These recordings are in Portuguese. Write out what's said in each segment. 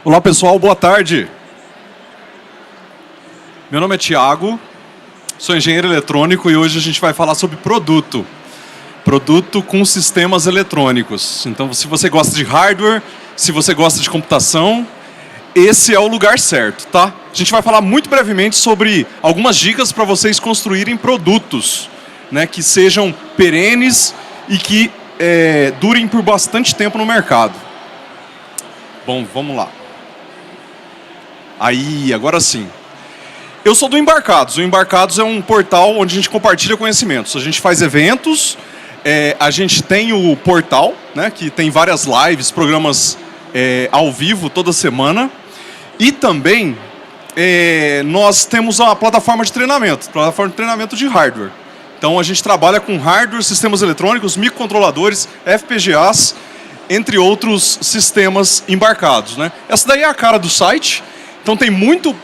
Olá pessoal, boa tarde. Meu nome é Thiago, sou engenheiro eletrônico e hoje a gente vai falar sobre produto. Produto com sistemas eletrônicos. Então, se você gosta de hardware, se você gosta de computação, esse é o lugar certo, tá? A gente vai falar muito brevemente sobre algumas dicas para vocês construírem produtos, né, que sejam perenes e que durem por bastante tempo no mercado. Bom, vamos lá. Aí, agora sim. Eu sou do Embarcados. O Embarcados é um portal onde a gente compartilha conhecimentos. A gente faz eventos, a gente tem o portal, né, que tem várias lives, programas ao vivo toda semana. E também nós temos a plataforma de treinamento de hardware. Então a gente trabalha com hardware, sistemas eletrônicos, microcontroladores, FPGAs, entre outros sistemas embarcados, né? Essa daí é a cara do site. Então tem muito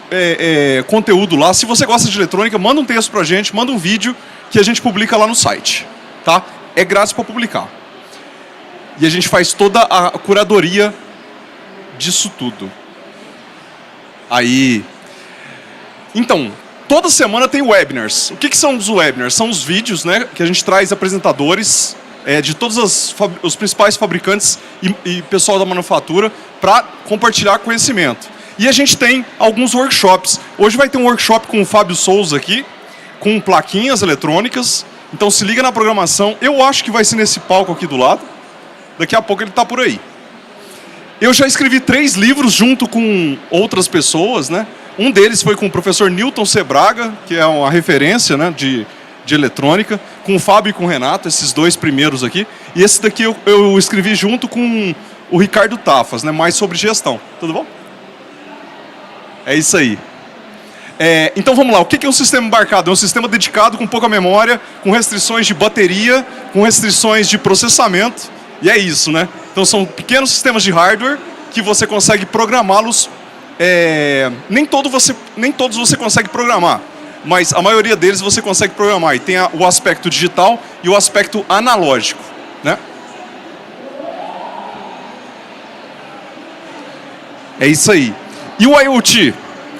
conteúdo lá. Se você gosta de eletrônica, manda um texto pra gente, manda um vídeo que a gente publica lá no site, tá? É grátis para publicar. E a gente faz toda a curadoria disso tudo. Aí, então, toda semana tem webinars. O que são os webinars? São os vídeos, né, que a gente traz apresentadores de todos os principais fabricantes e pessoal da manufatura para compartilhar conhecimento. E a gente tem alguns workshops. Hoje vai ter um workshop com o Fábio Souza aqui, com plaquinhas eletrônicas. Então se liga na programação. Eu acho que vai ser nesse palco aqui do lado. Daqui a pouco ele está por aí. Eu já escrevi 3 livros junto com outras pessoas, né? Um deles foi com o professor Newton Sebraga, que é uma referência, né, de eletrônica, com o Fábio e com o Renato, esses 2 primeiros aqui. E esse daqui eu escrevi junto com o Ricardo Tafas, né, mais sobre gestão. Tudo bom? É isso aí. Então vamos lá, o que é um sistema embarcado? É um sistema dedicado com pouca memória, com restrições de bateria, com restrições de processamento, e é isso, né? Então são pequenos sistemas de hardware que você consegue programá-los. Nem todos você consegue programar, mas a maioria deles você consegue programar. E tem o aspecto digital e o aspecto analógico, né? É isso aí. E o IoT?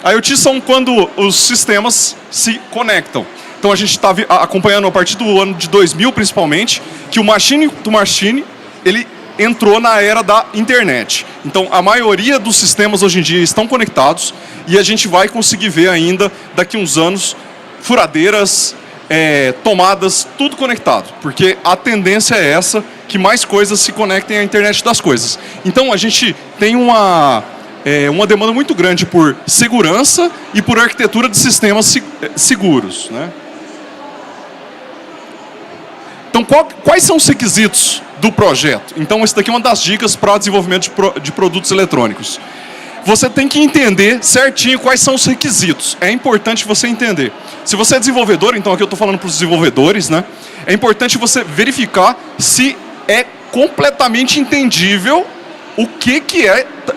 IoT são quando os sistemas se conectam. Então a gente está acompanhando a partir do ano de 2000, principalmente, que o machine to machine, ele entrou na era da internet. Então a maioria dos sistemas hoje em dia estão conectados e a gente vai conseguir ver ainda, daqui a uns anos, furadeiras, tomadas, tudo conectado. Porque a tendência é essa, que mais coisas se conectem à internet das coisas. Então a gente tem uma demanda muito grande por segurança e por arquitetura de sistemas seguros, né? Então, quais são os requisitos do projeto? Então, esse daqui é uma das dicas para o desenvolvimento de produtos eletrônicos. Você tem que entender certinho quais são os requisitos. É importante você entender. Se você é desenvolvedor, então aqui eu estou falando para os desenvolvedores, né? É importante você verificar se é completamente entendível o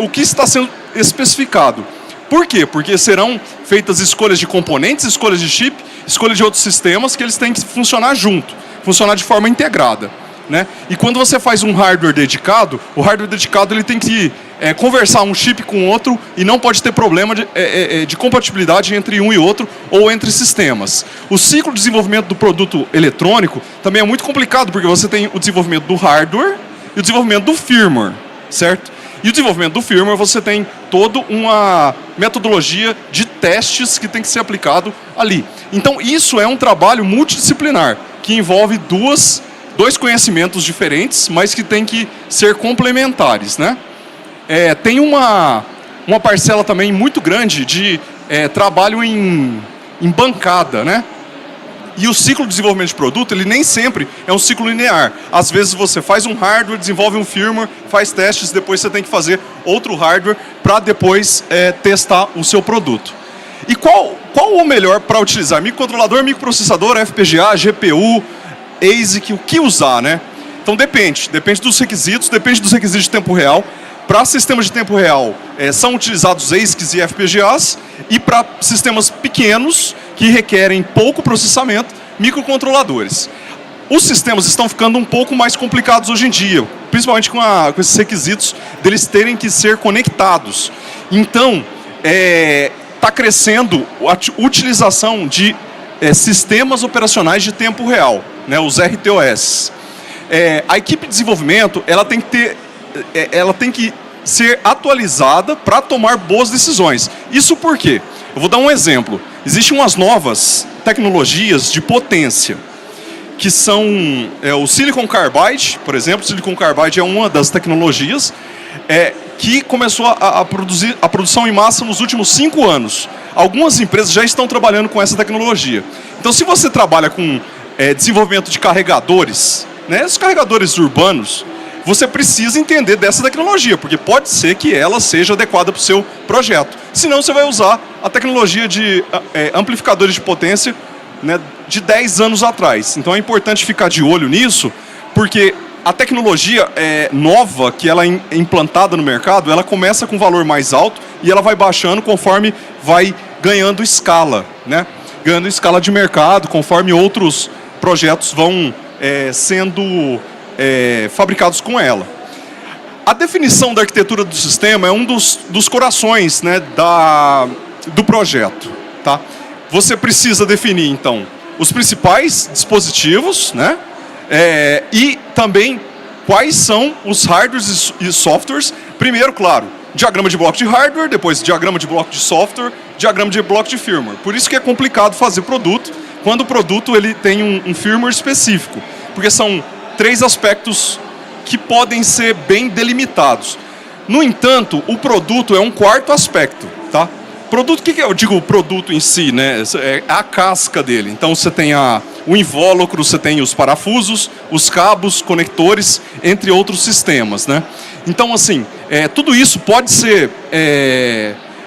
que está sendo especificado. Por quê? Porque serão feitas escolhas de componentes, escolhas de chip, escolhas de outros sistemas que eles têm que funcionar junto, funcionar de forma integrada, né? E quando você faz um hardware dedicado, o hardware dedicado ele tem que conversar um chip com outro e não pode ter problema de compatibilidade entre um e outro ou entre sistemas. O ciclo de desenvolvimento do produto eletrônico também é muito complicado, porque você tem o desenvolvimento do hardware e o desenvolvimento do firmware, certo? E o desenvolvimento do firmware, você tem toda uma metodologia de testes que tem que ser aplicado ali. Então, isso é um trabalho multidisciplinar, que envolve dois conhecimentos diferentes, mas que tem que ser complementares, né? Tem uma parcela também muito grande de trabalho em bancada, né? E o ciclo de desenvolvimento de produto, ele nem sempre é um ciclo linear. Às vezes você faz um hardware, desenvolve um firmware, faz testes, depois você tem que fazer outro hardware para depois testar o seu produto. E qual o melhor para utilizar? Microcontrolador, microprocessador, FPGA, GPU, ASIC, o que usar, né? Então depende dos requisitos de tempo real. Para sistemas de tempo real, são utilizados ASICs e FPGAs, e para sistemas pequenos, que requerem pouco processamento, microcontroladores. os sistemas estão ficando um pouco mais complicados hoje em dia, principalmente com esses requisitos deles terem que ser conectados. Então, está crescendo a utilização de sistemas operacionais de tempo real, né, os RTOS. A equipe de desenvolvimento ela tem que ser atualizada para tomar boas decisões. Isso por quê? Eu vou dar um exemplo. Existem umas novas tecnologias de potência, que são o Silicon Carbide, por exemplo. O Silicon Carbide é uma das tecnologias que começou a produção em massa nos últimos 5 anos. Algumas empresas já estão trabalhando com essa tecnologia. Então, se você trabalha com desenvolvimento de carregadores, né, os carregadores urbanos, você precisa entender dessa tecnologia, porque pode ser que ela seja adequada para o seu projeto. Senão, você vai usar a tecnologia de amplificadores de potência, né, de 10 anos atrás. Então, é importante ficar de olho nisso, porque a tecnologia nova, que ela é implantada no mercado, ela começa com um valor mais alto e ela vai baixando conforme vai ganhando escala, né? Ganhando escala de mercado, conforme outros projetos vão sendo fabricados com ela. A definição da arquitetura do sistema é um dos corações, né, do projeto. Tá? Você precisa definir, então, os principais dispositivos, né, e também quais são os hardwares e softwares. Primeiro, claro, diagrama de bloco de hardware, depois diagrama de bloco de software, diagrama de bloco de firmware. Por isso que é complicado fazer produto, quando o produto ele tem um firmware específico, porque são 3 aspectos que podem ser bem delimitados. No entanto, o produto é um 4º aspecto, tá? Produto, o que eu digo produto em si, né? É a casca dele. Então você tem o invólucro, você tem os parafusos, os cabos, conectores, entre outros sistemas, né? Então, assim, tudo isso pode ser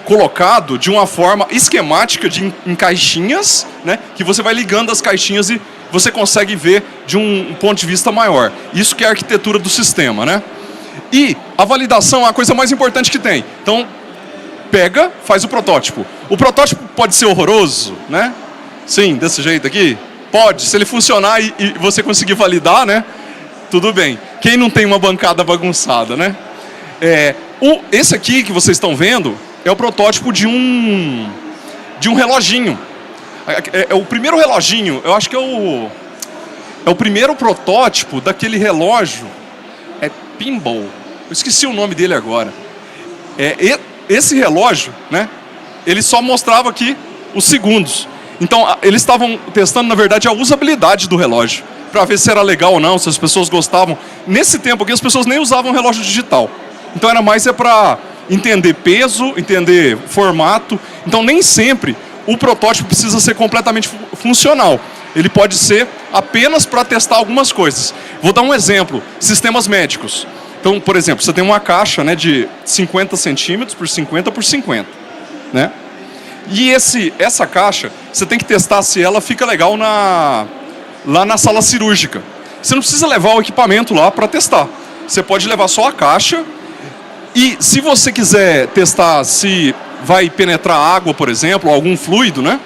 colocado de uma forma esquemática em caixinhas, né? Que você vai ligando as caixinhas e você consegue ver de um ponto de vista maior. Isso que é a arquitetura do sistema, né? E a validação é a coisa mais importante que tem. Então, pega, faz o protótipo. O protótipo pode ser horroroso, né? Sim, desse jeito aqui? Pode. Se ele funcionar e você conseguir validar, né? Tudo bem. Quem não tem uma bancada bagunçada, né? Esse aqui que vocês estão vendo é o protótipo de um reloginho. É o primeiro reloginho, eu acho que é o primeiro protótipo daquele relógio. É pinball. Eu esqueci o nome dele agora. Esse relógio, né? Ele só mostrava aqui os segundos. Então, eles estavam testando, na verdade, a usabilidade do relógio, para ver se era legal ou não, se as pessoas gostavam. Nesse tempo aqui, as pessoas nem usavam relógio digital. Então, era mais para entender peso, entender formato. Então, nem sempre o protótipo precisa ser completamente funcional. Ele pode ser apenas para testar algumas coisas. Vou dar um exemplo. Sistemas médicos. Então, por exemplo, você tem uma caixa, né, de 50 centímetros por 50 por 50. Né? E essa caixa, você tem que testar se ela fica legal lá na sala cirúrgica. Você não precisa levar o equipamento lá para testar. Você pode levar só a caixa. E se você quiser testar se vai penetrar água, por exemplo, ou algum fluido, né?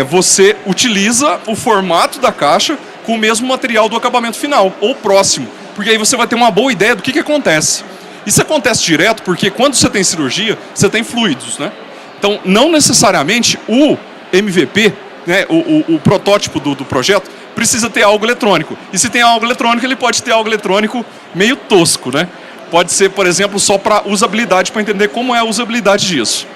Você utiliza o formato da caixa com o mesmo material do acabamento final, ou próximo. Porque aí você vai ter uma boa ideia do que acontece. Isso acontece direto porque quando você tem cirurgia, você tem fluidos, né? Então, não necessariamente o MVP, né, o protótipo do projeto, precisa ter algo eletrônico. E se tem algo eletrônico, ele pode ter algo eletrônico meio tosco, né? Pode ser, por exemplo, só para usabilidade, para entender como é a usabilidade disso.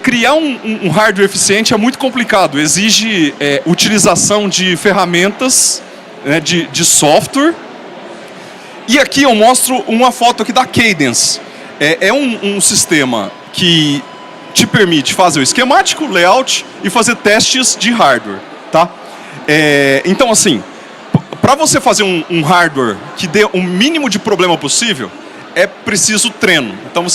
Criar um hardware eficiente é muito complicado. Exige utilização de ferramentas, né, de software. E aqui eu mostro uma foto aqui da Cadence. É um sistema que te permite fazer o esquemático, layout e fazer testes de hardware. Tá? Então, assim, para você fazer um hardware que dê o mínimo de problema possível, é preciso treino. Então,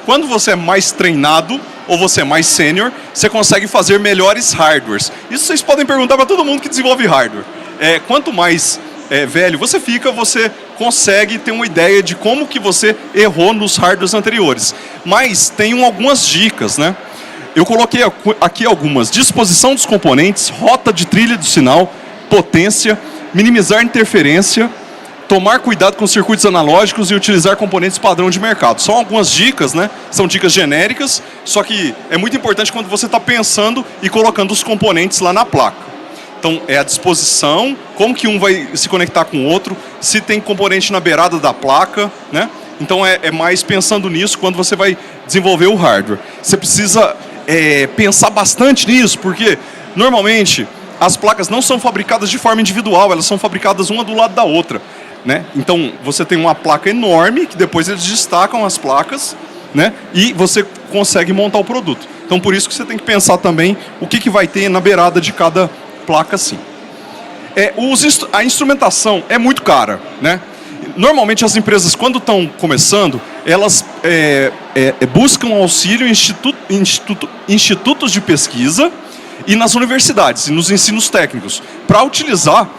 quando você é mais treinado ou você é mais sênior, você consegue fazer melhores hardwares. Isso vocês podem perguntar para todo mundo que desenvolve hardware. Quanto mais velho você fica, você consegue ter uma ideia de como que você errou nos hardwares anteriores. Mas tem algumas dicas, né? eu coloquei aqui algumas: disposição dos componentes, rota de trilha do sinal, potência, minimizar interferência, tomar cuidado com circuitos analógicos e utilizar componentes padrão de mercado. São algumas dicas, né? São dicas genéricas, só que é muito importante quando você está pensando e colocando os componentes lá na placa. Então, é a disposição, como que um vai se conectar com o outro, se tem componente na beirada da placa, né? Então, é mais pensando nisso quando você vai desenvolver o hardware. Você precisa pensar bastante nisso, porque, normalmente, as placas não são fabricadas de forma individual, elas são fabricadas uma do lado da outra, né? Então, você tem uma placa enorme, que depois eles destacam as placas, né? E você consegue montar o produto. Então, por isso que você tem que pensar também o que vai ter na beirada de cada placa, sim. A instrumentação é muito cara, né? Normalmente as empresas, quando estão começando, elas buscam auxílio em institutos de pesquisa e nas universidades, e nos ensinos técnicos, para utilizar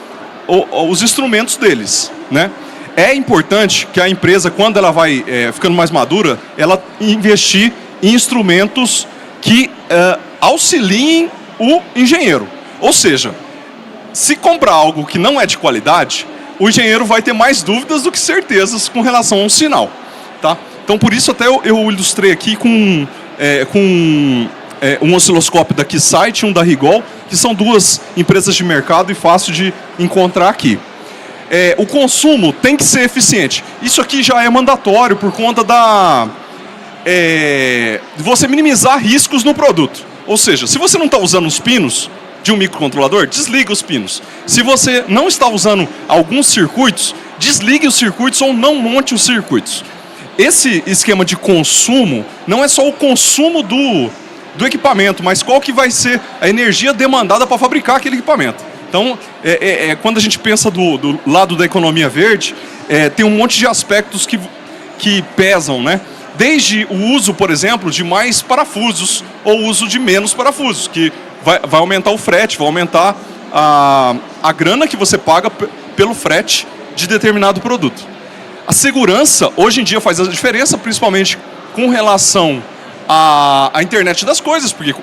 os instrumentos deles, né? É importante que a empresa, quando ela vai ficando mais madura, ela investir em instrumentos que auxiliem o engenheiro. Ou seja, se comprar algo que não é de qualidade, o engenheiro vai ter mais dúvidas do que certezas com relação a um sinal, tá? Então, por isso, até eu ilustrei aqui com um osciloscópio da Keysight e um da Rigol, que são duas empresas de mercado e fácil de encontrar aqui. O consumo tem que ser eficiente. Isso aqui já é mandatório por conta de você minimizar riscos no produto. Ou seja, se você não está usando os pinos de um microcontrolador, desliga os pinos. Se você não está usando alguns circuitos, desligue os circuitos ou não monte os circuitos. Esse esquema de consumo não é só o consumo do equipamento, mas qual que vai ser a energia demandada para fabricar aquele equipamento. Então, quando a gente pensa do lado da economia verde, tem um monte de aspectos que pesam, né? Desde o uso, por exemplo, de mais parafusos ou o uso de menos parafusos, que vai aumentar o frete, vai aumentar a grana que você paga pelo frete de determinado produto. A segurança, hoje em dia, faz a diferença, principalmente com relação à internet das coisas, porque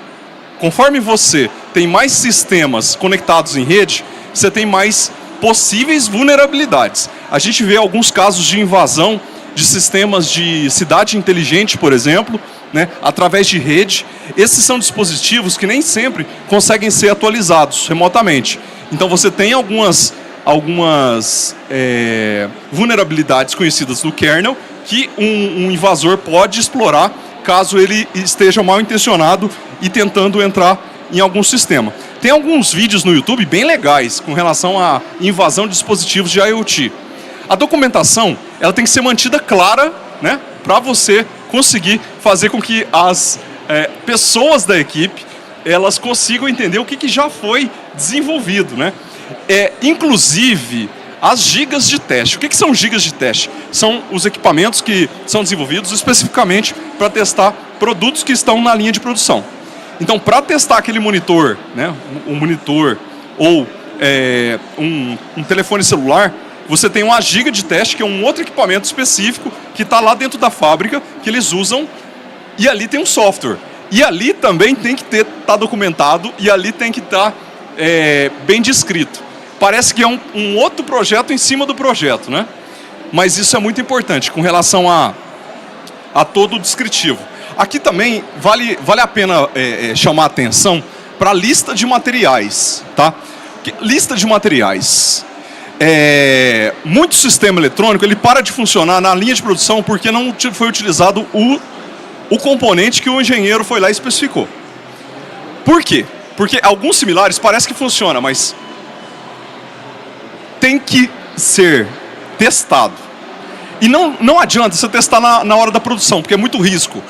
conforme você tem mais sistemas conectados em rede, você tem mais possíveis vulnerabilidades. A gente vê alguns casos de invasão de sistemas de cidade inteligente, por exemplo, né, através de rede. Esses são dispositivos que nem sempre conseguem ser atualizados remotamente. Então você tem algumas vulnerabilidades conhecidas do kernel que um invasor pode explorar caso ele esteja mal intencionado e tentando entrar em algum sistema. Tem alguns vídeos no YouTube bem legais com relação à invasão de dispositivos de IoT. A documentação ela tem que ser mantida clara, né, para você conseguir fazer com que as pessoas da equipe elas consigam entender o que já foi desenvolvido, né? Inclusive as gigas de teste. O que são gigas de teste? São os equipamentos que são desenvolvidos especificamente para testar produtos que estão na linha de produção. Então, para testar aquele monitor, né, um monitor ou um telefone celular, você tem uma giga de teste, que é um outro equipamento específico que está lá dentro da fábrica, que eles usam, e ali tem um software. E ali também tem que estar documentado, e ali tem que estar bem descrito. Parece que é um outro projeto em cima do projeto, né? Mas isso é muito importante com relação a todo o descritivo. Aqui também vale a pena chamar a atenção para a lista de materiais, tá? Lista de materiais. Muito sistema eletrônico ele para de funcionar na linha de produção porque não foi utilizado o componente que o engenheiro foi lá e especificou. Por quê? Porque alguns similares parece que funciona, mas tem que ser testado. E não adianta você testar na hora da produção, porque é muito risco.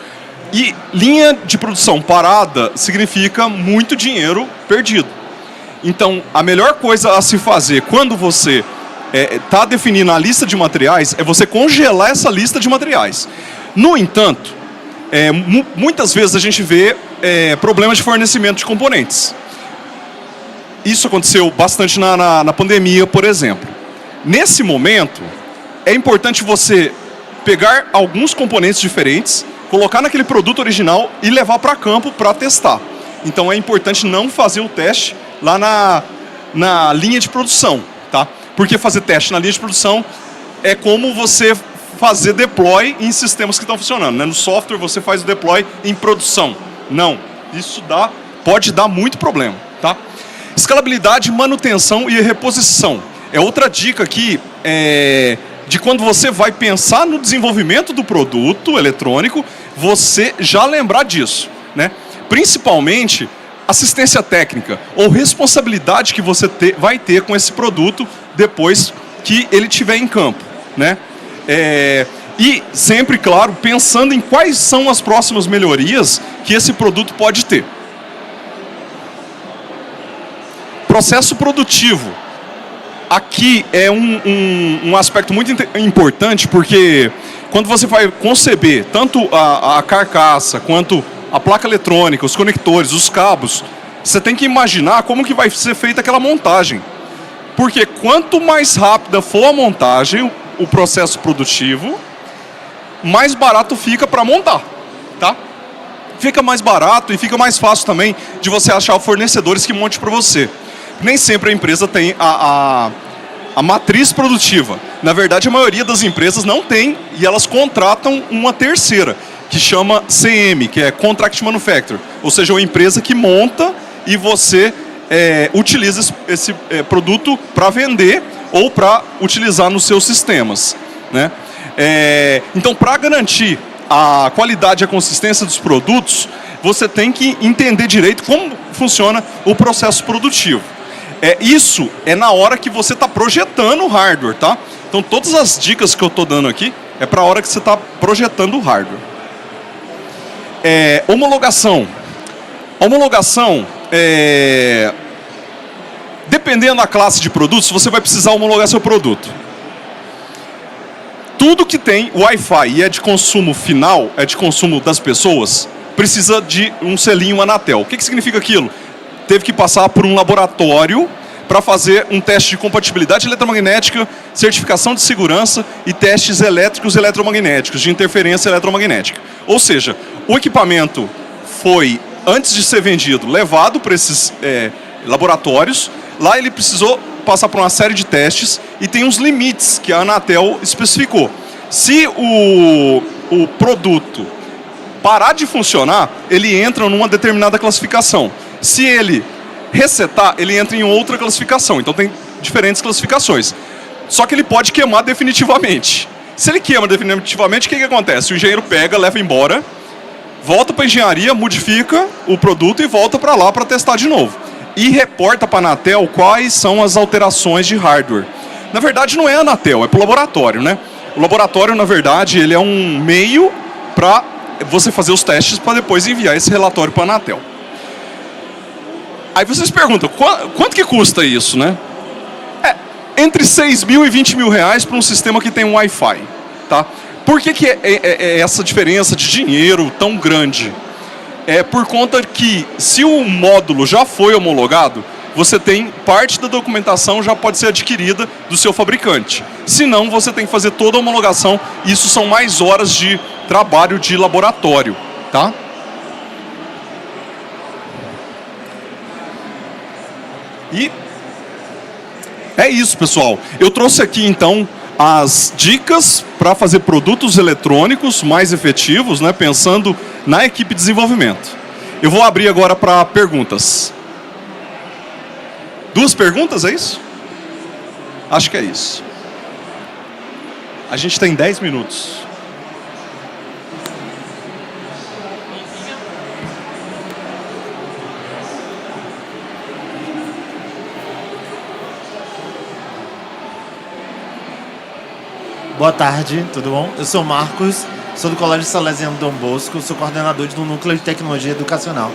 E linha de produção parada significa muito dinheiro perdido. Então, a melhor coisa a se fazer quando você está definindo a lista de materiais é você congelar essa lista de materiais. No entanto, muitas vezes a gente vê problemas de fornecimento de componentes. Isso aconteceu bastante na pandemia, por exemplo. Nesse momento, é importante você pegar alguns componentes diferentes, colocar naquele produto original e levar para campo para testar. Então é importante não fazer o teste lá na linha de produção, tá? Porque fazer teste na linha de produção é como você fazer deploy em sistemas que estão funcionando, né? No software você faz o deploy em produção. Não, isso pode dar muito problema, tá? Escalabilidade, manutenção e reposição. É outra dica aqui de quando você vai pensar no desenvolvimento do produto eletrônico, você já lembrar disso, né? Principalmente assistência técnica ou responsabilidade que você vai ter com esse produto depois que ele estiver em campo, né? E sempre, claro, pensando em quais são as próximas melhorias que esse produto pode ter. Processo produtivo. Aqui é um aspecto muito importante, porque quando você vai conceber tanto a carcaça quanto a placa eletrônica, os conectores, os cabos, você tem que imaginar como que vai ser feita aquela montagem. Porque quanto mais rápida for a montagem, o processo produtivo, mais barato fica para montar, tá? Fica mais barato e fica mais fácil também de você achar fornecedores que monte para você. Nem sempre a empresa tem a matriz produtiva. Na verdade, a maioria das empresas não tem e elas contratam uma terceira, que chama CM, que é Contract Manufacturer. Ou seja, uma empresa que monta e você utiliza esse produto para vender ou para utilizar nos seus sistemas, né? Então, para garantir a qualidade e a consistência dos produtos, você tem que entender direito como funciona o processo produtivo. Isso é na hora que você está projetando o hardware, tá? Então, todas as dicas que eu estou dando aqui é para a hora que você está projetando o hardware. Homologação. Homologação, dependendo da classe de produtos, você vai precisar homologar seu produto. Tudo que tem Wi-Fi e é de consumo final, é de consumo das pessoas, precisa de um selinho Anatel. O que significa aquilo? Teve que passar por um laboratório para fazer um teste de compatibilidade eletromagnética, certificação de segurança e testes elétricos e eletromagnéticos, de interferência eletromagnética. Ou seja, o equipamento foi, antes de ser vendido, levado para esses laboratórios. Lá ele precisou passar por uma série de testes e tem uns limites que a Anatel especificou. Se o produto parar de funcionar, ele entra numa determinada classificação. Se ele resetar, ele entra em outra classificação. Então tem diferentes classificações. Só que ele pode queimar definitivamente. Se ele queima definitivamente, o que acontece? O engenheiro pega, leva embora, volta para a engenharia, modifica o produto e volta para lá para testar de novo. E reporta para a Anatel quais são as alterações de hardware. Na verdade, não é a Anatel, é para o laboratório, né? O laboratório, na verdade, ele é um meio para você fazer os testes para depois enviar esse relatório para a Anatel. Aí vocês perguntam, quanto que custa isso, né? Entre 6 mil e 20 mil reais para um sistema que tem um Wi-Fi, tá? Por que é essa diferença de dinheiro tão grande? É por conta que, se o módulo já foi homologado, você tem parte da documentação já pode ser adquirida do seu fabricante. Se não, você tem que fazer toda a homologação. Isso são mais horas de trabalho de laboratório, tá? E é isso, pessoal. Eu trouxe aqui, então, as dicas para fazer produtos eletrônicos mais efetivos, né, pensando na equipe de desenvolvimento. Eu vou abrir agora para perguntas. 2 perguntas, é isso? Acho que é isso. A gente tem 10 minutos. Boa tarde, tudo bom? Eu sou o Marcos, sou do Colégio Salesiano Dom Bosco, sou coordenador do Núcleo de Tecnologia Educacional.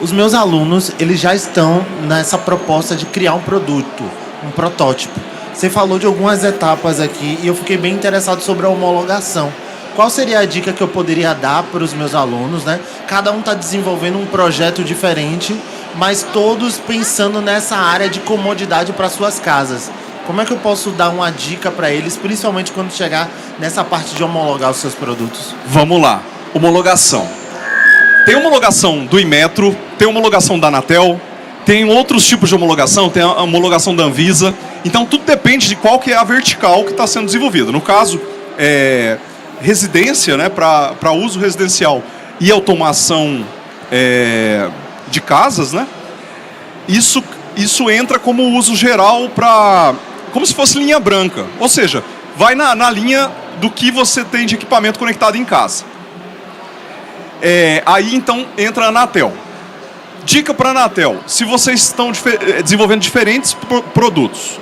Os meus alunos, eles já estão nessa proposta de criar um produto, um protótipo. Você falou de algumas etapas aqui e eu fiquei bem interessado sobre a homologação. Qual seria a dica que eu poderia dar para os meus alunos, né? Cada um está desenvolvendo um projeto diferente, mas todos pensando nessa área de comodidade para suas casas. Como é que eu posso dar uma dica para eles, principalmente quando chegar nessa parte de homologar os seus produtos? Vamos lá. Homologação. Tem homologação do Inmetro, tem homologação da Anatel, tem outros tipos de homologação, tem a homologação da Anvisa. Então, tudo depende de qual que é a vertical que está sendo desenvolvida. No caso, residência, né, para uso residencial e automação de casas, né, isso entra como uso geral como se fosse linha branca. Ou seja, vai na linha do que você tem de equipamento conectado em casa. Aí, então, entra a Anatel. Dica para a Anatel, se vocês estão desenvolvendo diferentes produtos.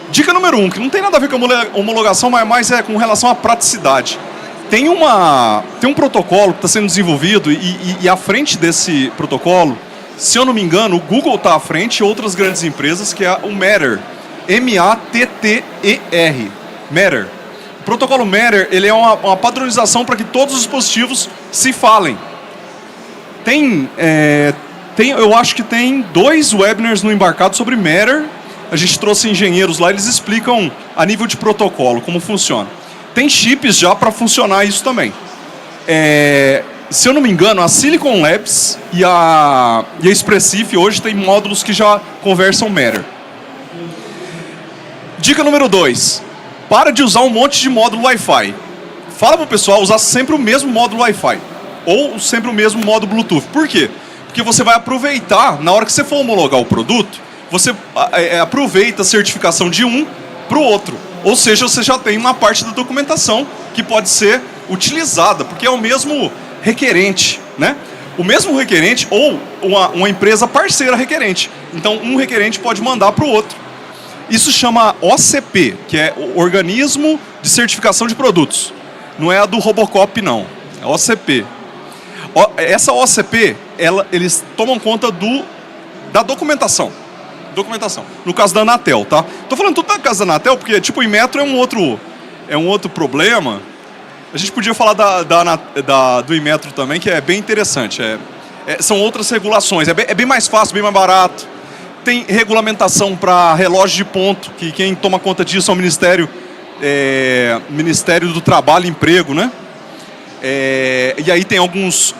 Dica número 1, que não tem nada a ver com a homologação, mas mais é com relação à praticidade. Tem um protocolo que está sendo desenvolvido e à frente desse protocolo, se eu não me engano, o Google está à frente e outras grandes empresas, que é o Matter. M-A-T-T-E-R. Matter. O protocolo Matter, ele é uma padronização para que todos os dispositivos se falem. Eu acho que tem 2 webinars no Embarcado sobre Matter. A gente trouxe engenheiros lá, eles explicam a nível de protocolo como funciona. Tem chips já para funcionar isso também. Se eu não me engano, a Silicon Labs e a Expressif hoje tem módulos que já conversam Matter. Dica número 2. Para de usar um monte de módulo Wi-Fi. Fala para o pessoal usar sempre o mesmo módulo Wi-Fi. Ou sempre o mesmo módulo Bluetooth. Por quê? Porque você vai aproveitar, na hora que você for homologar o produto, você aproveita a certificação de um para o outro. Ou seja, você já tem uma parte da documentação que pode ser utilizada, porque é o mesmo requerente, né? O mesmo requerente ou uma empresa parceira requerente. Então, um requerente pode mandar para o outro. Isso chama OCP, que é o Organismo de Certificação de Produtos. Não é a do Robocop, não. É OCP. Essa OCP, eles tomam conta da documentação. No caso da Anatel, tá? Tô falando tudo da caso da Anatel, porque tipo, o Inmetro é um outro problema. A gente podia falar do Inmetro também, que é bem interessante. São outras regulações. É bem mais fácil, bem mais barato. Tem regulamentação para relógio de ponto, que quem toma conta disso é o Ministério do Trabalho e Emprego, né? E aí tem alguns...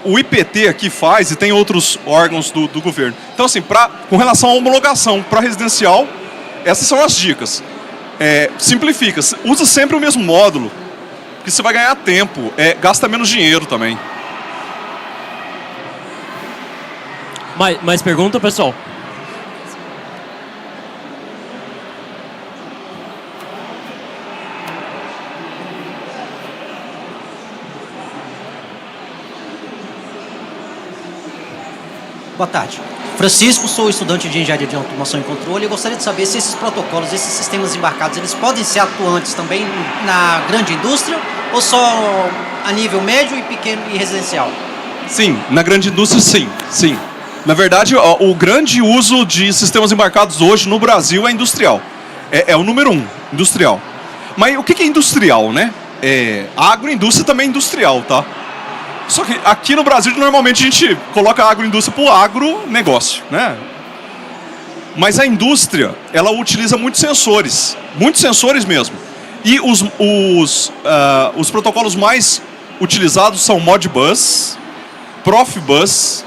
o IPT aqui faz e tem outros órgãos do governo. Então, assim, com relação à homologação para residencial, essas são as dicas. Simplifica. Usa sempre o mesmo módulo, que você vai ganhar tempo. Gasta menos dinheiro também. Mais pergunta, pessoal? Boa tarde. Francisco, sou estudante de Engenharia de Automação e Controle e gostaria de saber se esses protocolos, esses sistemas embarcados, eles podem ser atuantes também na grande indústria ou só a nível médio e pequeno e residencial? Sim, na grande indústria, sim. Na verdade, o grande uso de sistemas embarcados hoje no Brasil é industrial. É o número 1, industrial. Mas o que é industrial, né? Agroindústria também é industrial, tá? Só que aqui no Brasil, normalmente a gente coloca a agroindústria para o agronegócio, né? Mas a indústria, ela utiliza muitos sensores mesmo. E os protocolos mais utilizados são Modbus, Profibus.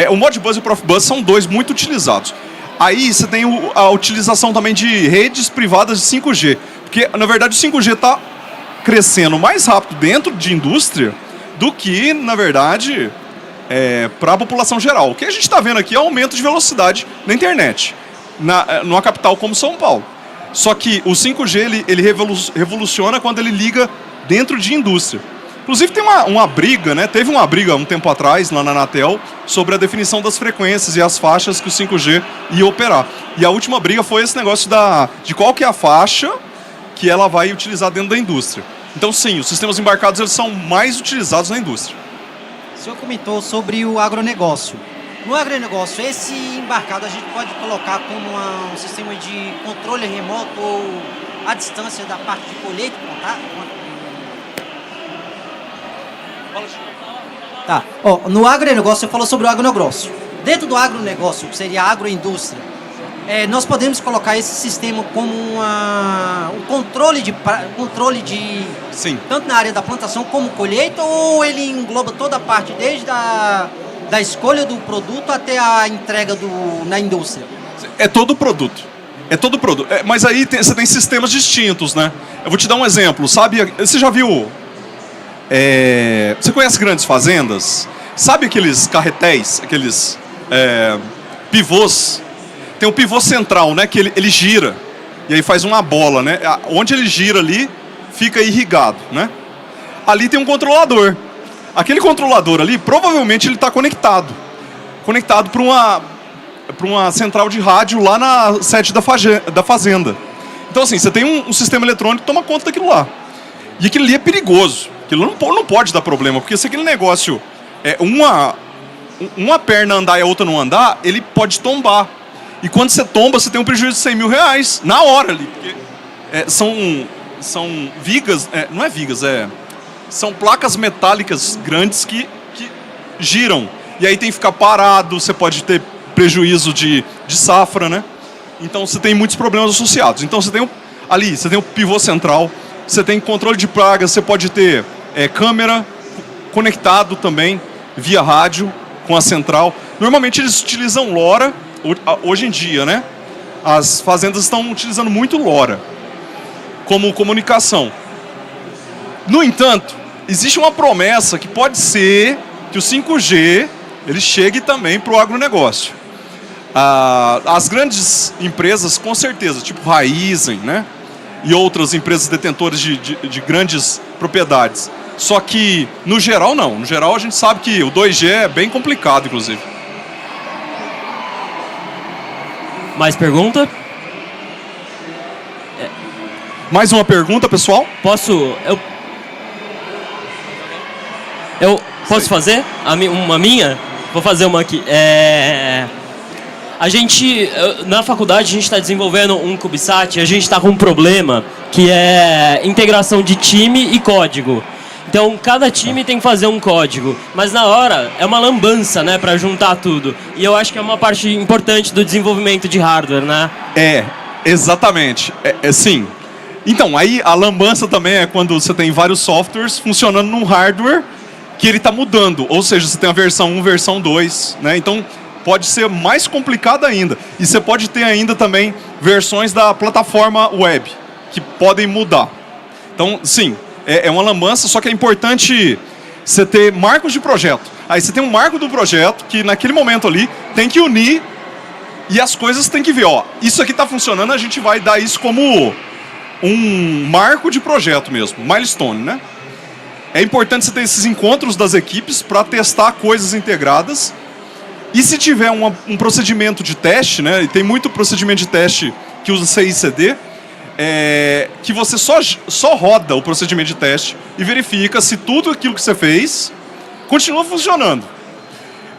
O Modbus e o Profibus são 2 muito utilizados. Aí você tem a utilização também de redes privadas de 5G. Porque, na verdade, o 5G está crescendo mais rápido dentro de indústria do que, na verdade, para a população geral. O que a gente está vendo aqui é aumento de velocidade na internet, numa capital como São Paulo. Só que o 5G ele revoluciona quando ele liga dentro de indústria. Inclusive tem uma briga, né? Teve uma briga um tempo atrás lá na Anatel sobre a definição das frequências e as faixas que o 5G ia operar. E a última briga foi esse negócio de qual que é a faixa que ela vai utilizar dentro da indústria. Então sim, os sistemas embarcados eles são mais utilizados na indústria. O senhor comentou sobre o agronegócio. No agronegócio, esse embarcado a gente pode colocar como um sistema de controle remoto ou à distância da parte de colheita e plantar? Tá. No agronegócio, você falou sobre o agronegócio. Dentro do agronegócio, que seria a agroindústria, nós podemos colocar esse sistema como um controle de Sim. tanto na área da plantação como colheita, ou ele engloba toda a parte desde da escolha do produto até a entrega na indústria? É todo o produto. É todo o produto. Mas aí você tem sistemas distintos, né? Eu vou te dar um exemplo. Sabe, você já viu... você conhece grandes fazendas? Sabe aqueles carretéis, aqueles pivôs? Tem um pivô central, né? Que ele gira. E aí faz uma bola, né? Onde ele gira ali, fica irrigado, né? Ali tem um controlador. Aquele controlador ali, provavelmente ele está conectado. Conectado para uma central de rádio lá na sede da fazenda. Então, assim, você tem um sistema eletrônico que toma conta daquilo lá. E aquilo ali é perigoso. Aquilo não pode dar problema, porque se aquele negócio uma perna andar e a outra não andar, ele pode tombar. E quando você tomba, você tem um prejuízo de 100 mil reais na hora ali. Porque são vigas, não é vigas, são placas metálicas grandes que giram. E aí tem que ficar parado, você pode ter prejuízo de safra, né? Então você tem muitos problemas associados. Então você tem o pivô central, você tem controle de pragas, você pode ter câmera conectado também via rádio com a central. Normalmente eles utilizam LoRa, hoje em dia, né? As fazendas estão utilizando muito LoRa como comunicação. No entanto, existe uma promessa que pode ser que o 5G ele chegue também para o agronegócio. As grandes empresas, com certeza, tipo Raizen, né? E outras empresas detentoras de grandes propriedades. Só que, no geral, não. No geral, a gente sabe que o 2G é bem complicado, inclusive. Mais pergunta? Mais uma pergunta, pessoal? Posso... Eu posso fazer? Uma minha? Vou fazer uma aqui. A gente, na faculdade, a gente está desenvolvendo um CubeSat e a gente está com um problema que é integração de time e código. Então, cada time tem que fazer um código, mas na hora é uma lambança, né, para juntar tudo. E eu acho que é uma parte importante do desenvolvimento de hardware, né? Exatamente. Sim. Então, aí a lambança também é quando você tem vários softwares funcionando num hardware que ele está mudando. Ou seja, você tem a versão 1, versão 2, né? Então, pode ser mais complicado ainda. E você pode ter ainda também versões da plataforma web que podem mudar. Então, sim, é uma lambança, só que é importante você ter marcos de projeto. Aí você tem um marco do projeto que naquele momento ali tem que unir e as coisas tem que ver, isso aqui está funcionando, a gente vai dar isso como um marco de projeto mesmo, milestone, né? É importante você ter esses encontros das equipes para testar coisas integradas. E se tiver um procedimento de teste, né, e tem muito procedimento de teste que usa CI/CD, que você só roda o procedimento de teste e verifica se tudo aquilo que você fez continua funcionando.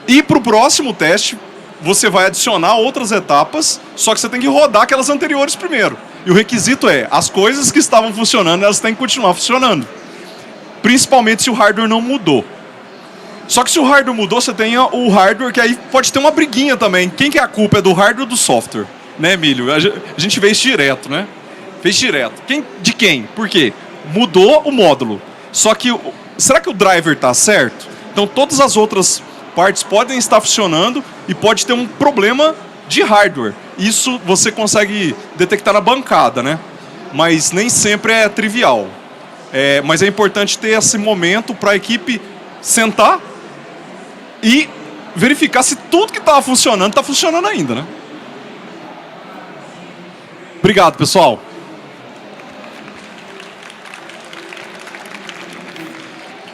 E para o próximo teste, você vai adicionar outras etapas, só que você tem que rodar aquelas anteriores primeiro. E o requisito as coisas que estavam funcionando, elas têm que continuar funcionando. Principalmente se o hardware não mudou. Só que se o hardware mudou, você tem o hardware, que aí pode ter uma briguinha também. Quem que é a culpa? É do hardware ou do software? Né, Emílio? A gente vê isso direto, né? Fez direto. De quem? Por quê? Mudou o módulo. Só que, será que o driver está certo? Então, todas as outras partes podem estar funcionando e pode ter um problema de hardware. Isso você consegue detectar na bancada, né? Mas nem sempre é trivial. Mas é importante ter esse momento para a equipe sentar e verificar se tudo que estava funcionando está funcionando ainda, né? Obrigado, pessoal.